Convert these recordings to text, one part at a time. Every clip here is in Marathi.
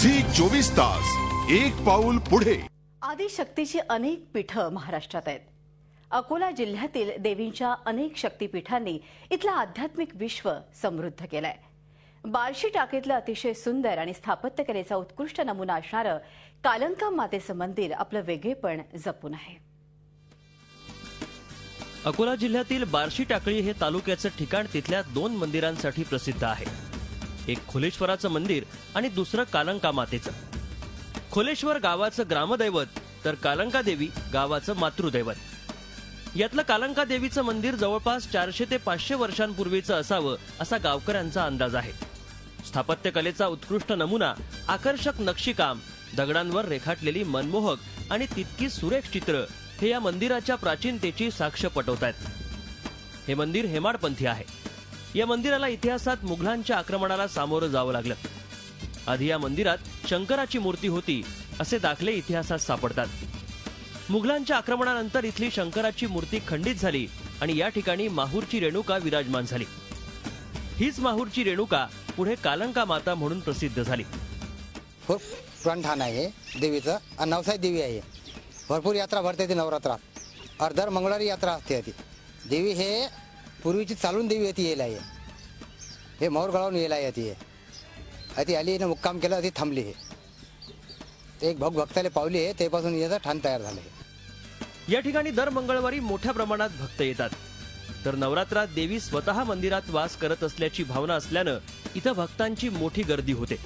झी 24 तास एक पाऊल पुढे। आदिशक्तीची अनेक पीठं महाराष्ट्रात आहेत। अकोला जिल्ह्यातील देवींच्या अनेक शक्तीपीठांनी इथलं आध्यात्मिक विश्व समृद्ध केलंय। बार्शी टाकीतलं अतिशय सुंदर आणि स्थापत्यकलेचा उत्कृष्ट नमुना असणारं कालंका मातेचं मंदिर आपलं वेगळेपण जपून आहे। अकोला जिल्ह्यातील बार्शी टाकळी हे तालुक्याचं ठिकाण तिथल्या दोन मंदिरांसाठी प्रसिद्ध आहे। एक खोलेश्वराचं मंदिर आणि दुसरं कालंका मातेचं। खोलेश्वर गावाचं ग्रामदैवत तर कालंका देवी गावाचं मातृदैवत। यातलं कालंका देवीचं मंदिर जवळपास 400 ते 500 वर्षांपूर्वीचं असावं असा गावकऱ्यांचा अंदाज आहे। स्थापत्यकलेचा उत्कृष्ट नमुना, आकर्षक नक्षीकाम, दगडांवर रेखाटलेली मनमोहक आणि तितकी सुरेख चित्र हे या मंदिराच्या प्राचीनतेची साक्ष पटवतात। हे मंदिर हेमाडपंथी आहे। या मंदिराला इतिहासात मुघलांच्या आक्रमणाला सामोरं जावं लागलं। आधी या मंदिरात शंकराची मूर्ती होती असे दाखले इतिहासात सापडतात। मुघलांच्या आक्रमणानंतर इथली शंकराची मूर्ती खंडित झाली आणि या ठिकाणी माहूरची रेणुका विराजमान झाली। हीच माहूरची रेणुका पुढे कालंका माता म्हणून प्रसिद्ध झाली। खूप पुराण आहे देवीचं आणि नवसाई देवी आहे। भरपूर यात्रा भरते ती नवरात्रात और दर मंगळवारी यात्रा असते। ती देवी हे पूर्वीची चालून देवी होती। येईल आहे हे मोरगळावून येईल आहे। ती आली ने मुक्काम केला, ती थांबली आहे। ते एक भक्ताले पावली आहे, तेपासून याचं ठाण तयार झाले। या ठिकाणी दर मंगळवारी मोठ्या प्रमाणात भक्त येतात। तर नवरात्रात देवी स्वतः मंदिरात वास करत असल्याची भावना असल्यानं इथं भक्तांची मोठी गर्दी होते।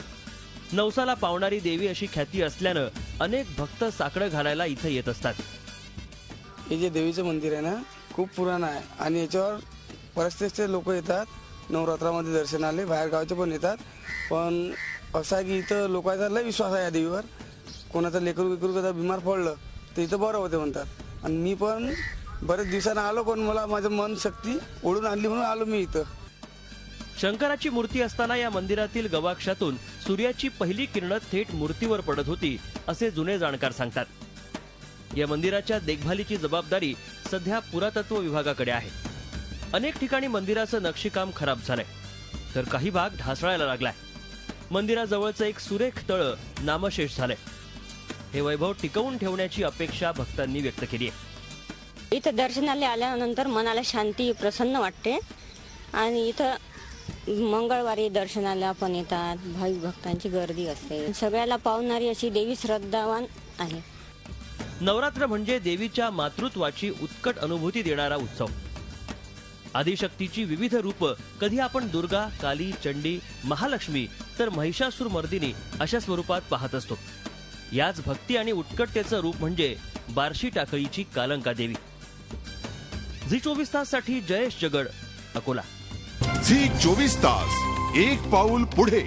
नवसाला पावणारी देवी अशी ख्याती असल्यानं अनेक भक्त साकडं घालायला इथं येत असतात। हे जे देवीचं मंदिर आहे ना, खूप पुराण आहे आणि याच्यावर बरेचसे लोक येतात नवरात्रामध्ये दर्शनाले। बाहेर गावचे पण येतात। पण असं आहे की इथं लोकांचा लय विश्वास आहे या देवीवर। कोणाचं लेकरू कदा बिमार पडलं तर इथं बरं होते म्हणतात। आणि मी पण बरेच दिवसांना आलो, पण मला माझं मन शक्ती ओढून आणली म्हणून आलो मी इथं। शंकराची मूर्ती असताना या मंदिरातील गवाक्षातून सूर्याची पहिली किरणं थेट मूर्तीवर पडत होती असे जुने जाणकार सांगतात। या मंदिराच्या देखभालीची जबाबदारी सध्या पुरातत्व विभागाकडे आहे। अनेक ठिकाणी मंदिराचं नक्षीकाम खराब झालंय तर काही भाग ढासळायला लागलाय। मंदिराजवळचं एक सुरेख तळं नामशेष झालंय। हे वैभव टिकवून ठेवण्याची अपेक्षा भक्तांनी व्यक्त केली आहे। इथं दर्शनाला आल्यानंतर मनाला शांती, प्रसन्न वाटते आणि इथं मंगळवारी दर्शनाला पण येतात। भाविक भक्तांची गर्दी असते। सगळ्याला पावणारी अशी देवी श्रद्धावान आहे। नवरात्र म्हणजे देवीच्या मातृत्वाची उत्कट अनुभूती देणारा उत्सव। आदिशक्तीची विविध रूप कधी आपण दुर्गा, काली, चंडी, महालक्ष्मी तर महिषासुरमर्दिनी अशा स्वरूपात पाहत असतो। याच भक्ती आणि उत्कटतेचं रूप म्हणजे बार्शी टाकळीची कालंका देवी। झी 24 तास साठी जयेश जगड, अकोला। झी 24 तास एक पाऊल पुढे।